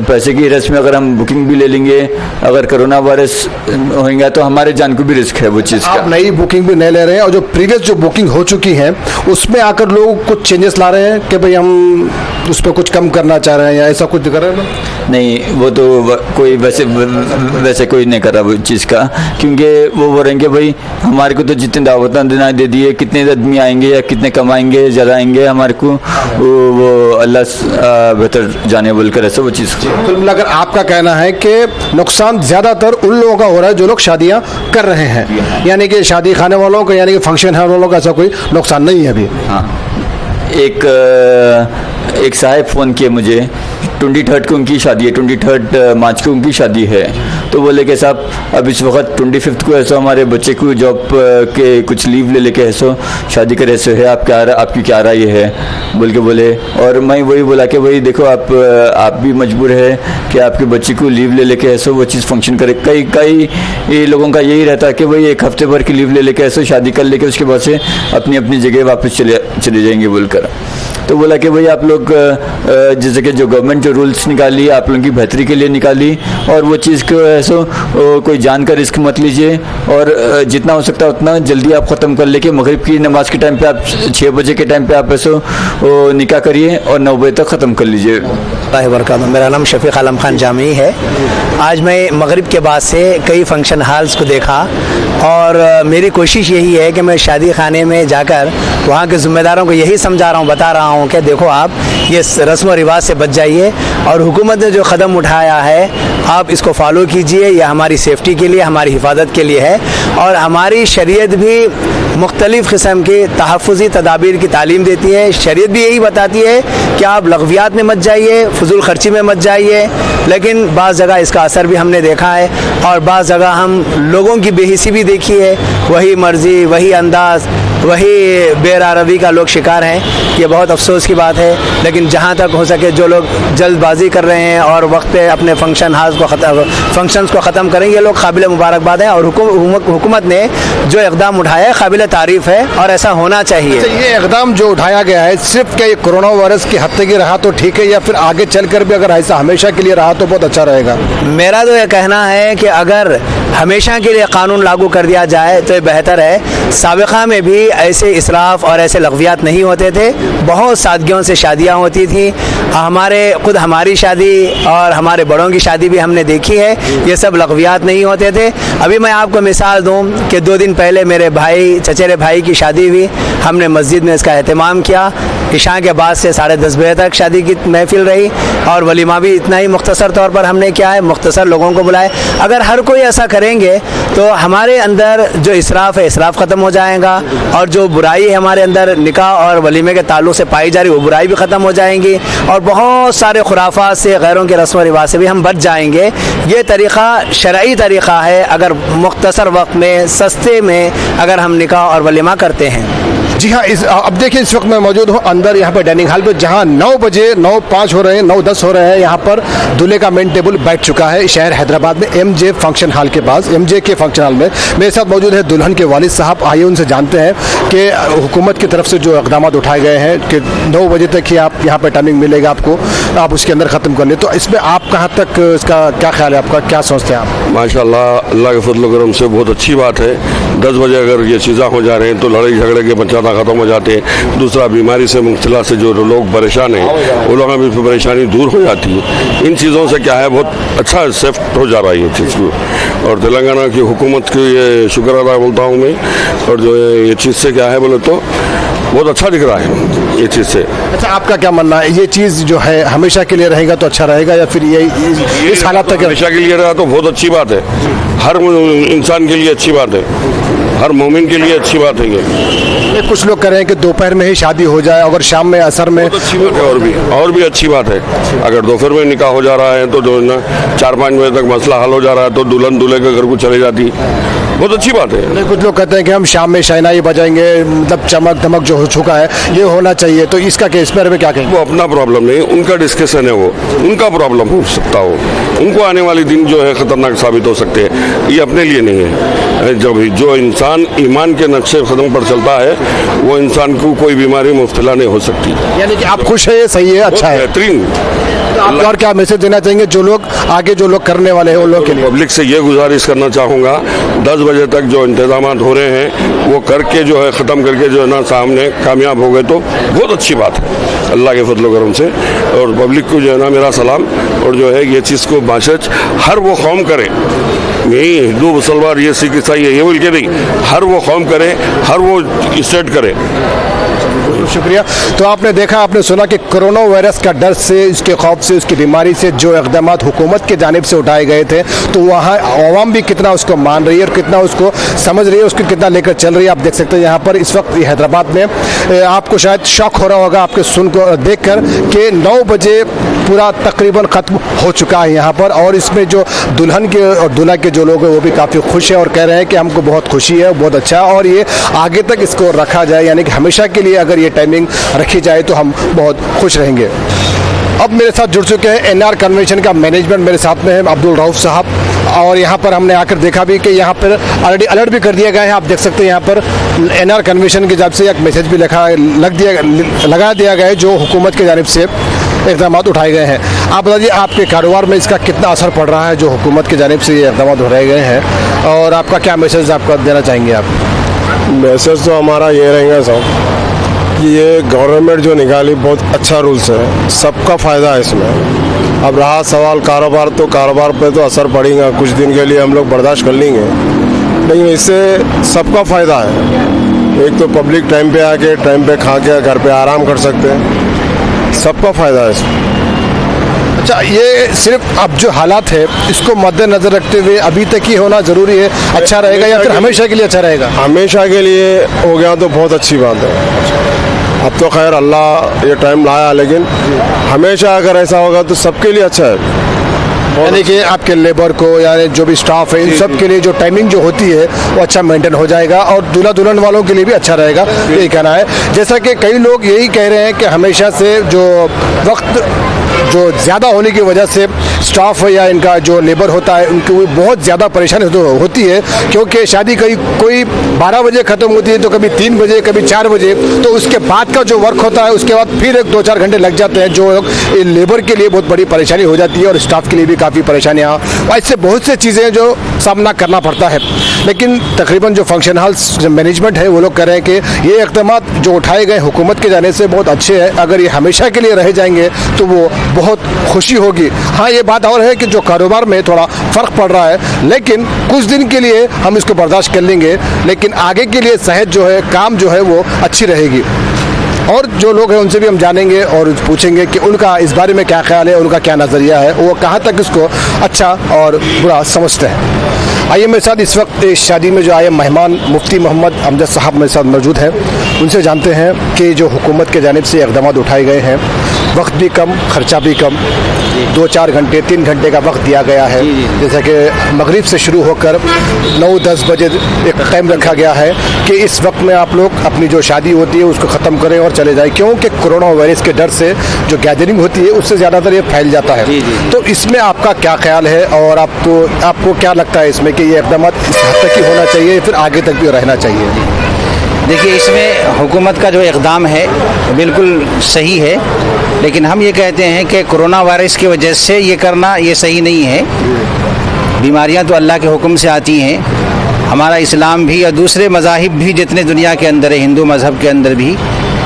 पैसे की रस में अगर हम बुकिंग भी ले लेंगे, अगर कोरोना वायरस होगा तो हमारे जान को भी रिस्क है वो चीज़ का। आप नई बुकिंग भी नहीं ले रहे हैं और जो प्रीवियस जो बुकिंग हो चुकी है उसमें आकर लोग कुछ चेंजेस ला रहे हैं कि भाई हम उस पर कुछ कम करना चाह रहे हैं या ऐसा कुछ कर रहे हैं? नहीं, वो तो कोई वैसे कोई नहीं कर रहा वो चीज़ का, क्योंकि वो बोलेंगे भाई हमारे को तो जितने दावतें देना दे दिए, कितने आदमी आएंगे या कितने कमाएंगे ज़्यादा आएंगे, हमारे को वो अल्लाह बेहतर जाने बोलकर ऐसा वो चीज़। कुल मिलाकर आपका कहना है कि नुकसान ज़्यादातर उन लोगों का हो रहा है जो लोग शादियाँ कर रहे हैं, यानी कि शादी खाने वालों को, यानी कि फंक्शन हॉल वालों का ऐसा कोई नुकसान नहीं है अभी? हाँ, एक साहब फ़ोन किए मुझे, 23 को उनकी शादी है, 23 मार्च को उनकी शादी है, तो बोले कि साहब अब इस वक्त 25 को ऐसा हमारे बच्चे को जॉब के कुछ लीव ले लेके ऐसा शादी करे ऐसे है, आपकी क्या राय है बोल के बोले। और मैं वही बोला कि भाई देखो आप भी मजबूर है कि आपके बच्चे को लीव ले लेके ऐसा वो चीज़ फंक्शन करे। कई लोगों का यही रहता है कि भाई 1 हफ्ते भर की लीव ले लेके ऐसा शादी कर लेके उसके बाद से अपनी अपनी जगह वापस चले जाएंगे बोलकर। तो बोला कि भाई आप लोग जैसे कि जो गवर्नमेंट जो रूल्स निकाली आप लोगों की बेहतरी के लिए निकाली, और वो चीज़ को ऐसा कोई जान का रिस्क मत लीजिए और जितना हो सकता है उतना जल्दी आप ख़त्म कर लेके मगरिब की नमाज के टाइम पे आप 6 बजे के टाइम पे आप ऐसा निकाह करिए और 9 बजे तक ख़त्म कर लीजिए। मेरा नाम शफीक आलम खान जामी है। आज मैं मगरिब के बाद से कई फंक्शन हॉल्स को देखा और मेरी कोशिश यही है कि मैं शादी खाने में जाकर वहाँ के ज़िम्मेदारों को यही समझा रहा हूँ, बता रहा हूँ हूँ कि देखो आप ये रस्म व रिवाज से बच जाइए और हुकूमत ने जो कदम उठाया है आप इसको फॉलो कीजिए। यह हमारी सेफ्टी के लिए, हमारी हिफाजत के लिए है और हमारी शरीयत भी मुख्तलिफ़ किस्म के तहफ़्फ़ुज़ी तदाबीर की तालीम देती है। शरीयत भी यही बताती है कि आप लग़वियात में मत जाइए, फजूल खर्ची में मत जाइए, लेकिन बाज़ जगह इसका असर भी हमने देखा है और बाज़ जगह हम लोगों की बेहिसी भी देखी है। वही मर्ज़ी, वही अंदाज़, वही बेरारवी का लोग शिकार हैं। ये बहुत अफसोस की बात है, लेकिन जहाँ तक हो सके जो लोग जल्दबाजी कर रहे हैं और वक्त पे अपने फंक्शंस को ख़त्म करें, ये लोग काबिल मुबारकबाद हैं और हुकूमत ने जो इक़दाम उठाया है काबिल तारीफ़ है और ऐसा होना चाहिए। ये इक़दाम जो उठाया गया है सिर्फ क्या ये कोरोना वायरस के हद तक ही रहा तो ठीक है या फिर आगे चलकर भी अगर ऐसा हमेशा के लिए रहा तो बहुत अच्छा रहेगा? मेरा तो ये कहना है कि अगर हमेशा के लिए कानून लागू कर दिया जाए तो ये बेहतर है। साबिक़ा में भी ऐसे इसराफ़ और ऐसे लग़वियात नहीं होते थे, बहुत सादगियों से शादियाँ होती थी। हमारी शादी और हमारे बड़ों की शादी भी हमने देखी है, ये सब लग़वियात नहीं होते थे। अभी मैं आपको मिसाल दूँ कि 2 दिन पहले मेरे चचेरे भाई की शादी हुई, हमने मस्जिद में इसका एहतमाम किया। इशा के बाद से 10:30 बजे तक शादी की महफिल रही और वलीमा भी इतना ही मुख्तसर तौर पर हमने किया है, मुख्तसर लोगों को बुलाए। अगर हर कोई ऐसा करेंगे तो हमारे अंदर जो इसराफ़ है इसराफ़ ख़त्म हो जाएगा और जो बुराई है हमारे अंदर निकाह और वलीमे के ताल्लुक़ से पाई जा रही वो बुराई भी ख़त्म हो जाएंगी और बहुत सारे खुराफात से, गैरों के रस्म व रिवाज से भी हम बच जाएंगे। ये तरीक़ा शरई तरीक़ा है अगर मुख्तसर वक्त में सस्ते में अगर हम निकाह और वलीमा करते हैं। जी हाँ, अब देखिए इस वक्त मैं मौजूद हूँ अंदर यहाँ पर डाइनिंग हॉल पे, जहाँ 9 बजे 9:05 हो रहे हैं, 9:10 हो रहे हैं। यहाँ पर दूल्हे का मेन टेबल बैठ चुका है शहर हैदराबाद में MJ फंक्शन हॉल के पास, MJ के फंक्शन हॉल में। मेरे साथ मौजूद है दुल्हन के वालिद साहब। आइए उनसे जानते हैं कि हुकूमत की तरफ से जो इक़दाम उठाए गए हैं कि 9 बजे तक ही आप यहाँ पर टाइमिंग मिलेगा आपको, आप उसके अंदर ख़त्म कर लें, तो इसमें आप कहाँ तक इसका क्या ख्याल है, आपका क्या सोचते हैं आप? माशाअल्लाह, अल्लाह के फजल करम से बहुत अच्छी बात है। 10 बजे अगर ये चीज़ें हो जा रहे हैं तो लड़ाई झगड़े के पंचायत ख़त्म हो जाते हैं। दूसरा, बीमारी से मुब्तला से जो लोग परेशान हैं वो लोगों की परेशानी दूर हो जाती है। इन चीज़ों से क्या है बहुत अच्छा सेफ्ट हो जा रहा है ये चीज़ को और तेलंगाना की हुकूमत की ये शुक्र अदा बोलता हूँ मैं। और जो ये चीज़ से क्या है बोले तो बहुत अच्छा दिख रहा है ये चीज़ से। अच्छा, आपका क्या मानना है, ये चीज़ जो है हमेशा के लिए रहेगा तो अच्छा रहेगा या फिर ये इस हालात तक हमेशा के लिए रहा तो बहुत अच्छी बात है। हर इंसान के लिए अच्छी बात है, हर मोमिन के लिए अच्छी बात है ये। कुछ लोग कह रहे हैं कि दोपहर में ही शादी हो जाए, अगर शाम में असर में, अच्छी बात है। और भी अच्छी बात है। अगर दोपहर में निकाह हो जा रहा है तो जो ना 4-5 बजे तक मसला हल हो जा रहा है तो दुल्हन दूल्हे के घर को चले जाती, बहुत अच्छी बात है। कुछ लोग कहते हैं कि हम शाम में शहनाई बजाएंगे, मतलब चमक धमक जो हो चुका है ये होना चाहिए, तो इसका केस पर में क्या कहेंगे? वो अपना प्रॉब्लम नहीं, उनका डिस्कशन है, वो उनका प्रॉब्लम हो सकता हो, उनको आने वाले दिन जो है खतरनाक साबित हो सकते हैं, ये अपने लिए नहीं है। जब जो इंसान ईमान के नक्शे कदम पर चलता है वो इंसान को कोई बीमारी मुब्तला नहीं हो सकती। यानी कि आप खुश है, ये सही है, अच्छा है, बेहतरीन। आप और क्या मैसेज देना चाहेंगे जो लोग आगे जो लोग करने वाले हैं उन लोगों के लिए? पब्लिक से ये गुजारिश करना चाहूँगा 10 बजे तक जो इंतजाम हो रहे हैं वो करके जो है ख़त्म करके जो है ना सामने कामयाब हो गए तो बहुत अच्छी बात है अल्लाह के फजल करम से। और पब्लिक को जो है ना मेरा सलाम, और जो है ये चीज़ को बाशच हर वो कौम करे, यही हिंदू मुसलमान ये सिख ईसाई है ये बोल के नहीं, हर वो कौम करे, हर वो स्टेट करे। शुक्रिया। तो आपने देखा, आपने सुना कि कोरोना वायरस का डर से, इसके खौफ से, उसकी बीमारी से जो इक़दाम हुकूमत की जानिब से उठाए गए थे तो वहाँ आवाम भी कितना उसको मान रही है और कितना उसको समझ रही है, उसको कितना लेकर चल रही है। आप देख सकते हैं यहाँ पर इस वक्त हैदराबाद में आपको शायद शौक हो रहा होगा आपके सुन को देख कर कि 9 बजे पूरा तकरीबन ख़त्म हो चुका है यहाँ पर। और इसमें जो दुल्हन के और दूल्हा के जो लोग हैं वो भी काफ़ी खुश है और कह रहे हैं कि हमको बहुत खुशी है, बहुत अच्छा, और ये आगे तक इसको रखा जाए, यानी कि हमेशा के लिए अगर ये टाइमिंग रखी जाए तो हम बहुत खुश रहेंगे। अब मेरे साथ जुड़ चुके हैं NR कन्वेंशन का मैनेजमेंट, मेरे साथ में है अब्दुल रऊफ साहब, और यहाँ पर हमने आकर देखा भी कि यहाँ पर ऑलरेडी अलर्ट भी कर दिया गया है। आप देख सकते हैं यहाँ पर NR कन्वेंशन की जानिब से एक मैसेज भी लगा दिया गया है जो हुकूमत की जानिब से इक़दाम उठाए गए हैं। आप बताइए आपके कारोबार में इसका कितना असर पड़ रहा है जो हुकूमत की जानिब से ये इक़दाम उठाए गए हैं, और आपका क्या मैसेज आपका देना चाहेंगे आप? मैसेज तो हमारा ये रहेगा साहब कि ये गवर्नमेंट जो निकाली बहुत अच्छा रूल्स है, सबका फ़ायदा है इसमें। अब रहा सवाल कारोबार, तो कारोबार पे तो असर पड़ेगा, कुछ दिन के लिए हम लोग बर्दाश्त कर लेंगे, लेकिन इससे सबका फ़ायदा है। एक तो पब्लिक टाइम पे आके टाइम पे खा के घर पे आराम कर सकते हैं, सबका फ़ायदा है इसमें। अच्छा, ये सिर्फ अब जो हालात है इसको मद्देनजर रखते हुए अभी तक ही होना ज़रूरी है, अच्छा रहेगा या फिर हमेशा के लिए अच्छा रहेगा? हमेशा के लिए हो गया तो बहुत अच्छी बात है। अब तो खैर अल्लाह ये टाइम लाया, लेकिन हमेशा अगर ऐसा होगा तो सबके लिए अच्छा है। यानी कि आपके लेबर को यानी जो भी स्टाफ है इन सब के लिए जो टाइमिंग जो होती है वो अच्छा मेंटेन हो जाएगा और दूल्हा दुल्हन वालों के लिए भी अच्छा रहेगा, यही कहना है। जैसा कि कई लोग यही कह रहे हैं कि हमेशा से जो वक्त जो ज़्यादा होने की वजह से स्टाफ या इनका जो लेबर होता है उनकी बहुत ज़्यादा परेशानी होती है, क्योंकि शादी कोई 12 बजे ख़त्म होती है तो कभी 3 बजे कभी 4 बजे, तो उसके बाद का जो वर्क होता है उसके बाद फिर 2-4 घंटे लग जाते हैं, जो लेबर के लिए बहुत बड़ी परेशानी हो जाती है और स्टाफ के लिए भी काफ़ी परेशानियाँ, ऐसे बहुत से चीज़ें जो सामना करना पड़ता है। लेकिन तकरीबन जो फंक्शन हॉल्स जो मैनेजमेंट है वो लोग कह रहे हैं कि ये इक़दाम जो उठाए गए हुकूमत के जाने से बहुत अच्छे हैं, अगर ये हमेशा के लिए रह जाएंगे तो वो बहुत खुशी होगी। हाँ, ये बात और है कि जो कारोबार में थोड़ा फ़र्क पड़ रहा है, लेकिन कुछ दिन के लिए हम इसको बर्दाश्त कर लेंगे, लेकिन आगे के लिए सेहत जो है, काम जो है वो अच्छी रहेगी। और जो लोग हैं उनसे भी हम जानेंगे और पूछेंगे कि उनका इस बारे में क्या ख्याल है, उनका क्या नज़रिया है, वो कहाँ तक इसको अच्छा और बुरा समझते हैं। आइए मेरे साथ इस वक्त इस शादी में जो आए मेहमान मुफ्ती मोहम्मद अमजद साहब मेरे साथ मौजूद हैं, उनसे जानते हैं कि जो हुकूमत के जानिब से इक़दाम उठाए गए हैं, वक्त भी कम खर्चा भी कम, 2-4 घंटे 3 घंटे का वक्त दिया गया है, जैसे कि मगरिब से शुरू होकर 9-10 बजे एक टाइम रखा गया है कि इस वक्त में आप लोग अपनी जो शादी होती है उसको ख़त्म करें और चले जाएं, क्योंकि कोरोना वायरस के डर से जो गैदरिंग होती है उससे ज़्यादातर ये फैल जाता है। तो इसमें आपका क्या ख्याल है और आपको क्या लगता है इसमें कि ये इक़दाम इस हद तक ही होना चाहिए फिर आगे तक भी रहना चाहिए? देखिए, इसमें हुकूमत का जो इक़दाम है बिल्कुल सही है, लेकिन हम ये कहते हैं कि कोरोना वायरस की वजह से ये करना ये सही नहीं है। बीमारियां तो अल्लाह के हुक्म से आती हैं। हमारा इस्लाम भी और दूसरे मज़ाहिब भी जितने दुनिया के अंदर है, हिंदू मज़हब के अंदर भी,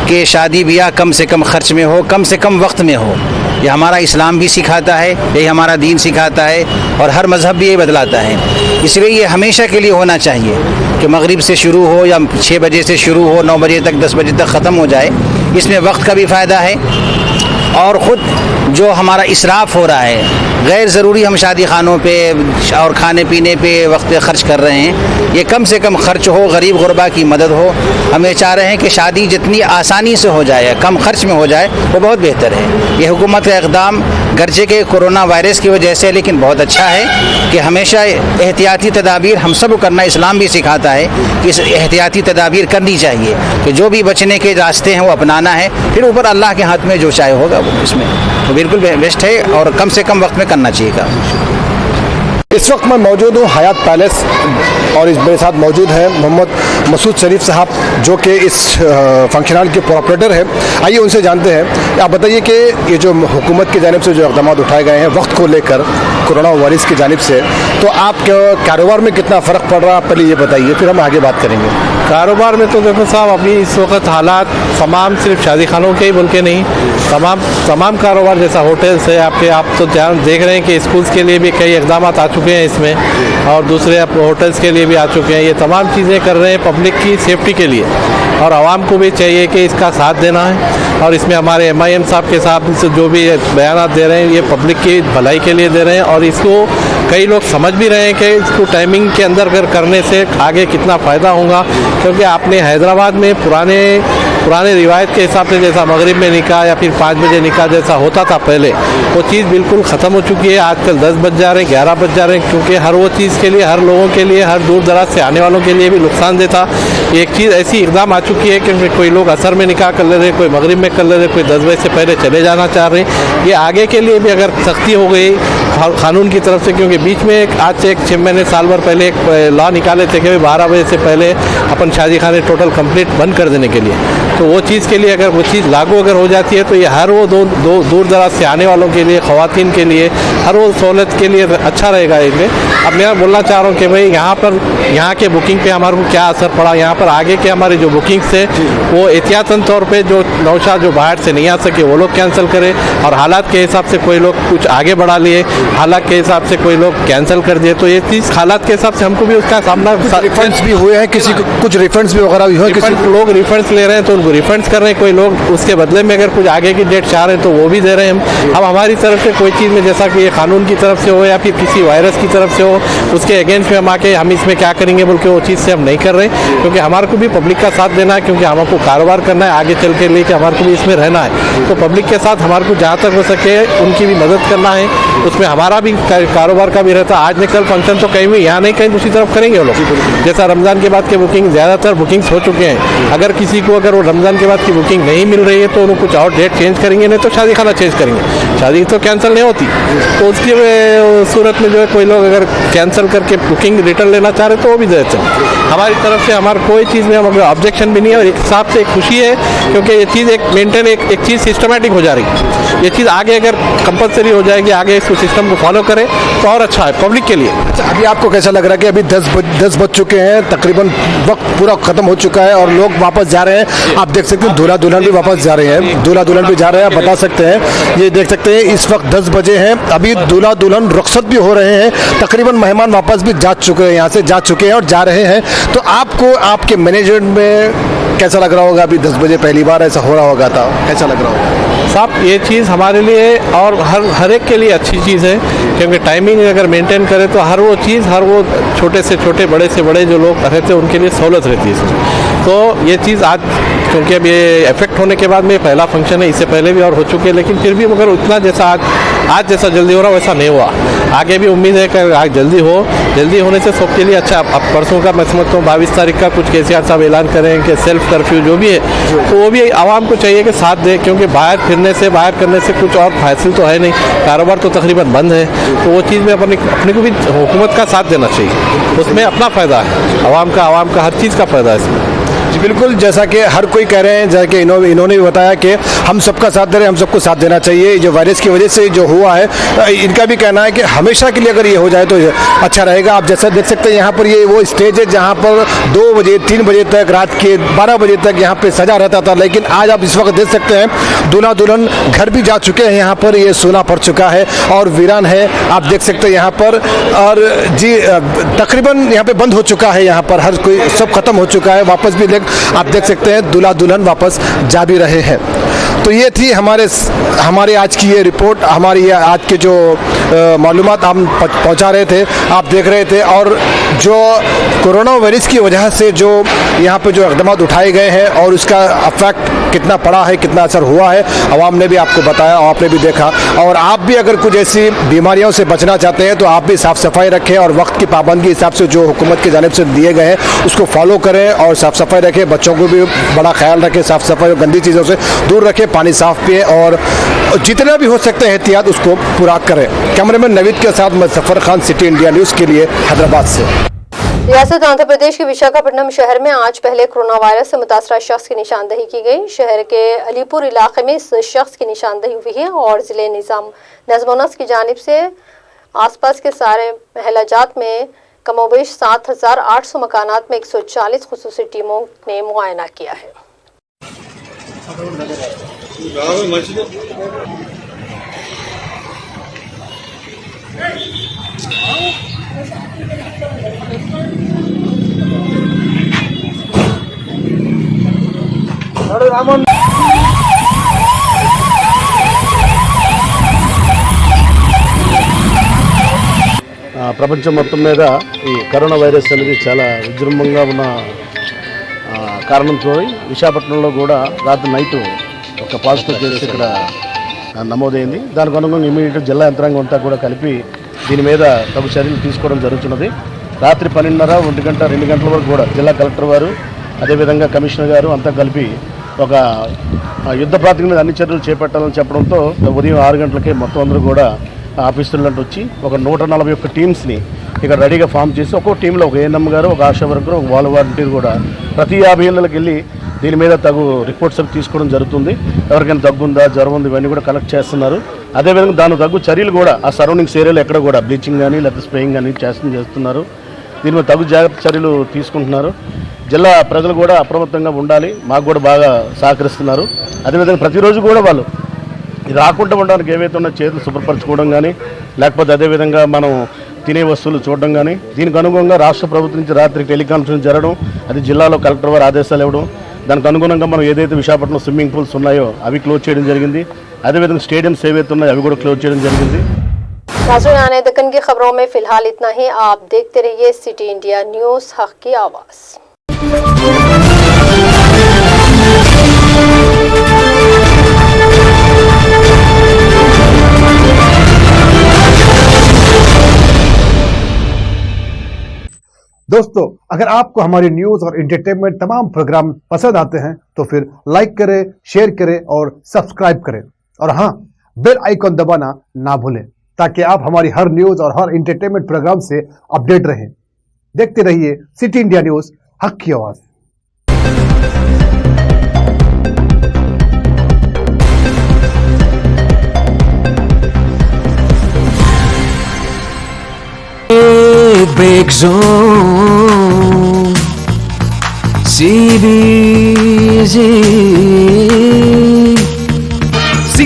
कि शादी ब्याह कम से कम ख़र्च में हो, कम से कम वक्त में हो। ये हमारा इस्लाम भी सिखाता है, यही हमारा दीन सिखाता है और हर मज़हब भी ये बतलाता है। इसलिए ये हमेशा के लिए होना चाहिए कि मगरिब से शुरू हो या 6 बजे से शुरू हो, 9 बजे तक 10 बजे तक ख़त्म हो जाए। इसमें वक्त का भी फ़ायदा है और ख़ुद जो हमारा इसराफ़ हो रहा है, गैर ज़रूरी हम शादी खानों पे और खाने पीने पे वक्त ख़र्च कर रहे हैं, ये कम से कम ख़र्च हो, गरीब गुरबा की मदद हो। हम ये चाह रहे हैं कि शादी जितनी आसानी से हो जाए, कम ख़र्च में हो जाए, वो बहुत बेहतर है। ये हुकूमत का इक़दाम गर्चे के कोरोना वायरस की वजह से लेकिन बहुत अच्छा है कि हमेशा एहतियाती तदाबीर हम सब को करना इस्लाम भी सिखाता है कि इस एहतियाती तदाबीर करनी चाहिए कि जो भी बचने के रास्ते हैं वो अपनाना है, फिर ऊपर अल्लाह के हाथ में जो चाहे होगा वो इसमें तो बिल्कुल बेस्ट है और कम से कम वक्त में करना चाहिए। इस वक्त मैं मौजूद हूँ हयात पैलेस और इस मेरे साथ मौजूद है मोहम्मद मसूद शरीफ साहब, जो कि इस फंक्शन हॉल के प्रोपरेटर हैं। आइए उनसे जानते हैं। आप बताइए कि ये जो हुकूमत की जानिब से जो इक़दाम उठाए गए हैं वक्त को लेकर कोरोना वायरस की जानिब से, तो आपके कारोबार में कितना फ़र्क पड़ रहा है, आप पहले ये बताइए, फिर हम आगे बात करेंगे। कारोबार में तो देखो साहब, अभी इस वक्त हालात तमाम सिर्फ शादी खानों के ही बोल के नहीं, तमाम कारोबार जैसा होटल्स है आपके, आप तो ध्यान देख रहे हैं कि स्कूल्स के लिए भी कई इक़दाम आ चुके हैं इसमें और दूसरे होटल्स के लिए भी आ चुके हैं। ये तमाम चीज़ें कर रहे हैं पब्लिक की सेफ्टी के लिए और आवाम को भी चाहिए कि इसका साथ देना है। और इसमें हमारे MIM साहब के साथ जो भी बयान दे रहे हैं ये पब्लिक की भलाई के लिए दे रहे हैं और इसको कई लोग समझ भी रहे हैं कि इसको टाइमिंग के अंदर अगर करने से आगे कितना फ़ायदा होगा, क्योंकि आपने हैदराबाद में पुराने रिवायत के हिसाब से जैसा मगरिब में निकाह या फिर 5 बजे निकाह जैसा होता था पहले, वो चीज़ बिल्कुल ख़त्म हो चुकी है। आजकल 10 बज जा रहे हैं, 11 बज जा रहे हैं, क्योंकि हर वो चीज़ के लिए, हर लोगों के लिए, हर दूर दराज से आने वालों के लिए भी नुकसान देता। एक चीज़ ऐसी इक़दाम आ चुकी है कि कोई लोग असर में निकाह कर ले रहे, कोई मगरिब में कर ले रहे, कोई 10 बजे से पहले चले जाना चाह रहे हैं। ये आगे के लिए भी अगर सख्ती हो गई कानून की तरफ से, क्योंकि बीच में आज से 6 महीने साल भर पहले एक लॉ निकाले थे कि 12 बजे से पहले अपन शादी खाने टोटल कंप्लीट बंद कर देने के लिए, तो वो चीज़ के लिए अगर वो चीज़ लागू अगर हो जाती है तो ये हर वो दूर दराज से आने वालों के लिए, ख़वातीन के लिए, हर वो सहूलत के लिए अच्छा रहेगा। इसमें अब मैं बोलना चाह रहा हूँ कि भाई यहाँ के बुकिंग पे हमारे को क्या असर पड़ा, यहाँ पर आगे के हमारे जो बुकिंग्स है वो एहतियातन तौर पे जो नौशाद जो बाहर से नहीं आ सके वो लोग कैंसिल करें, और हालात के हिसाब से कोई लोग कुछ आगे बढ़ा लिए, हालात के हिसाब से कोई लोग कैंसिल कर दिए। तो ये चीज़ हालात के हिसाब से हमको भी उसका सामना, रिफंड्स भी हुए हैं, किसी को कुछ रिफंड्स भी वगैरह भी हुए, किसी लोग रिफंड्स ले रहे हैं तो उनको रिफंड्स कर रहे हैं, कोई लोग उसके बदले में अगर कुछ आगे की डेट चाह रहे हैं तो वो भी दे रहे हैं हम। अब हमारी तरफ से कोई चीज़ में जैसा कि ये कानून की तरफ से हो या फिर किसी वायरस की तरफ से हो उसके अगेंस्ट में हम आके हम इसमें क्या करेंगे बोल के वो चीज़ से हम नहीं कर रहे, क्योंकि हमारे को भी पब्लिक का साथ देना है, क्योंकि हमको कारोबार करना है आगे चल के लेके, हमारे को भी इसमें रहना है। तो पब्लिक के साथ हमारे को जहाँ तक हो सके उनकी भी मदद करना है, उसमें हमारा भी कारोबार का भी रहता है। आज नहीं कल फंक्शन तो कहीं भी यहाँ नहीं कहीं दूसरी तरफ करेंगे वो लोग। जैसा रमज़ान के बाद के बुकिंग ज़्यादातर बुकिंग्स हो चुके हैं, अगर किसी को अगर वो रमज़ान के बाद की बुकिंग नहीं मिल रही है तो उनको कुछ और डेट चेंज करेंगे, नहीं तो शादी खाना चेंज करेंगे, शादी तो कैंसिल नहीं होती। तो उसकी सूरत में जो है कोई लोग अगर कैंसिल करके बुकिंग रिटर्न लेना चाह रहे तो वो भी दे देते हैं। हमारी तरफ से हमारे कोई चीज़ में हम ऑब्जेक्शन भी नहीं है, और एक हिसाब से एक खुशी है क्योंकि ये चीज़ एक मेंटेन एक चीज़ सिस्टमेटिक हो जा रही है। ये चीज़ आगे अगर कंपलसरी हो जाएगी, आगे इस सिस्टम को फॉलो करें तो और अच्छा है पब्लिक के लिए। अच्छा, अभी आपको कैसा लग रहा है कि अभी 10 बज चुके हैं, तकरीबन वक्त पूरा खत्म हो चुका है और लोग वापस जा रहे हैं। आप देख सकते हैं दूल्हा दुल्हन भी वापस जा रहे हैं, दूल्हा दुल्हन भी जा रहे हैं। आप बता सकते हैं, ये देख सकते हैं इस वक्त 10 बजे हैं, अभी दूल्हा दुल्हन रुखसत भी हो रहे हैं, तकरीबन मेहमान वापस भी जा चुके हैं, यहाँ से जा चुके हैं और जा रहे हैं। तो आपको आपके मैनेजमेंट में कैसा लग रहा होगा? अभी 10 बजे पहली बार ऐसा हो रहा होगा, था कैसा लग रहा होगा? साहब ये चीज़ हमारे लिए और हर एक के लिए अच्छी चीज़ है, क्योंकि टाइमिंग अगर मेंटेन करें तो हर वो चीज़ हर वो छोटे से छोटे बड़े से बड़े जो लोग रहते हैं उनके लिए सहूलत रहती है इसमें। तो ये चीज़ आज क्योंकि अब ये इफेक्ट होने के बाद में पहला फंक्शन है, इससे पहले भी और हो चुके हैं, लेकिन फिर भी मगर उतना जैसा आज जैसा जल्दी हो रहा वैसा नहीं हुआ। आगे भी उम्मीद है कि आज जल्दी होने से सबके लिए अच्छा। अब परसों का मैं समझता हूँ 22 तारीख का कुछ केसीआर साहब ऐलान करें कि सेल्फ कर्फ्यू जो भी है तो वो भी आवाम को चाहिए कि साथ दे, क्योंकि बाहर करने से कुछ और हासिल तो है नहीं, कारोबार तो तकरीबन बंद है। तो वो चीज़ में अपने को भी हुकूमत का साथ देना चाहिए, उसमें अपना फ़ायदा है, आवाम का हर चीज़ का फ़ायदा है इसमें। जी बिल्कुल, जैसा कि हर कोई कह रहे हैं, जैसा कि इन्होंने भी बताया कि हम सबका साथ दे रहे हैं, हम सबको साथ देना चाहिए। जो वायरस की वजह से जो हुआ है, इनका भी कहना है कि हमेशा के लिए अगर ये हो जाए तो अच्छा रहेगा। आप जैसा देख सकते हैं यहाँ पर ये वो स्टेज है जहाँ पर 2 बजे 3 बजे तक, रात के 12 बजे तक यहाँ पे सजा रहता था, लेकिन आज आप इस वक्त देख सकते हैं दूल्हा दुल्हन घर भी जा चुके हैं। यहाँ पर ये सूना पड़ चुका है और वीरान है, आप देख सकते हैं यहाँ पर। और जी तकरीबन यहाँ पे बंद हो चुका है, यहाँ पर हर कोई सब खत्म हो चुका है। वापस भी आप देख सकते हैं दूल्हा दुल्हन वापस जा भी रहे हैं। तो ये थी हमारे आज की ये रिपोर्ट, हमारी आज के जो मालूमात हम पहुंचा रहे थे, आप देख रहे थे। और जो कोरोना वायरस की वजह से जो यहाँ पे जो इक़दाम उठाए गए हैं और उसका अफेक्ट कितना पड़ा है, कितना असर हुआ है, आवाम ने भी आपको बताया और आपने भी देखा। और आप भी अगर कुछ ऐसी बीमारियों से बचना चाहते हैं तो आप भी साफ़ सफाई रखें और वक्त की पाबंदी के हिसाब से जो हुकूमत की जानिब से दिए गए हैं उसको फॉलो करें और साफ़ सफाई रखें। बच्चों को भी बड़ा ख्याल रखें, साफ़ सफाई और गंदी चीज़ों से दूर रखें, पानी साफ़ पिए और जितना भी हो सकता है एहतियात उसको पूरा करें। कैमरामैन नवीद के साथ मैं Zafar Khan, city India news के लिए हैदराबाद से। रियासत आंध्र प्रदेश के विशाखापट्टनम शहर में आज पहले कोरोना वायरस से मुतासरा शख्स की निशानदही की गई। शहर के अलीपुर इलाके में इस शख्स की निशानदही हुई है और जिले नज़्म-ओ-नस्क की जानिब से आसपास के सारे महलाजात में कमोबेश 7,800 मकानात में 140 खुसूसी टीमों ने मुआयना किया है। ప్రపంచం మొత్తం మీద ఈ కరోనా వైరస్ అనేది చాలా విజృంభంగా ఉన్న కారణంతో విశాఖపట్నంలో కూడా రాత్రి నైట్ ఒక పాజిటివ్ కేసు ఇక్కడ నమోదైంది. దానికి అనుగుణంగా ఇమీడియట్ జిల్లా యంత్రాంగం అంతా కూడా కలిపి దీని మీద తగు చర్యలు తీసుకోవడం జరుగుతున్నది. రాత్రి 12:30, 1 గంట, 2 గంటల వరకు కూడా జిల్లా కలెక్టర్ వారు అదేవిధంగా కమిషనర్ గారు అంతా కలిపి ఒక యుద్ధ ప్రాతిపదిక మీద అన్ని చర్యలు చేపట్టాలని చెప్పడంతో ఉదయం 6 గంటలకే మొత్తం అందరూ కూడా ఆఫీసర్లంటూ వచ్చి ఒక 141 టీమ్స్ని ఇక్కడ రెడీగా ఫామ్ చేసి ఒక్కో టీంలో ఒక ఏఎన్ఎం గారు, ఒక ఆశా వర్కర్, ఒక వాలంటీర్ కూడా ప్రతి 50 ఇళ్ళకి వెళ్ళి దీని మీద తగు రిపోర్ట్స్ అవి తీసుకోవడం జరుగుతుంది. ఎవరికైనా దగ్గు ఉందా, జ్వరం ఉంది, ఇవన్నీ కూడా కలెక్ట్ చేస్తున్నారు. అదేవిధంగా దాని తగ్గు చర్యలు కూడా ఆ సరౌండింగ్స్ ఏరియాలో ఎక్కడ కూడా బ్లీచింగ్ కానీ లేకపోతే స్ప్రేయింగ్ కానీ చేస్తున్నారు. దీని మీద తగు జాగ్రత్త చర్యలు తీసుకుంటున్నారు. జిల్లా ప్రజలు కూడా అప్రమత్తంగా ఉండాలి, మాకు కూడా బాగా సహకరిస్తున్నారు. అదేవిధంగా ప్రతిరోజు కూడా వాళ్ళు రాకుండా ఉండడానికి ఏవైతే ఉన్న చేతులు శుభ్రపరచుకోవడం కానీ, లేకపోతే అదేవిధంగా మనం తినే వస్తువులు చూడడం కానీ, దీనికి అనుగుణంగా రాష్ట్ర ప్రభుత్వం నుంచి రాత్రి టెలికాన్ఫరెన్స్ జరగడం, అది జిల్లాలో కలెక్టర్ వారు ఆదేశాలు ఇవ్వడం, దానికి అనుగుణంగా మనం ఏదైతే విశాఖపట్నం స్విమ్మింగ్ పూల్స్ ఉన్నాయో అవి క్లోజ్ చేయడం జరిగింది. అదేవిధంగా స్టేడియంస్ ఏవైతే ఉన్నాయో అవి కూడా क्लोज చేయడం జరిగింది. नाज़रीन दक्कन की खबरों में फिलहाल इतना ही। आप देखते रहिए सिटी इंडिया न्यूज़, हक की आवाज़। दोस्तों, अगर आपको हमारी न्यूज़ और एंटरटेनमेंट तमाम प्रोग्राम पसंद आते हैं तो फिर लाइक करें, शेयर करें और सब्सक्राइब करें, और हाँ, बेल आइकॉन दबाना ना भूलें ताकि आप हमारी हर न्यूज़ और हर एंटरटेनमेंट प्रोग्राम से अपडेट रहें। देखते रहिए सिटी इंडिया न्यूज़, हक की आवाज़। Break zone, CBZ.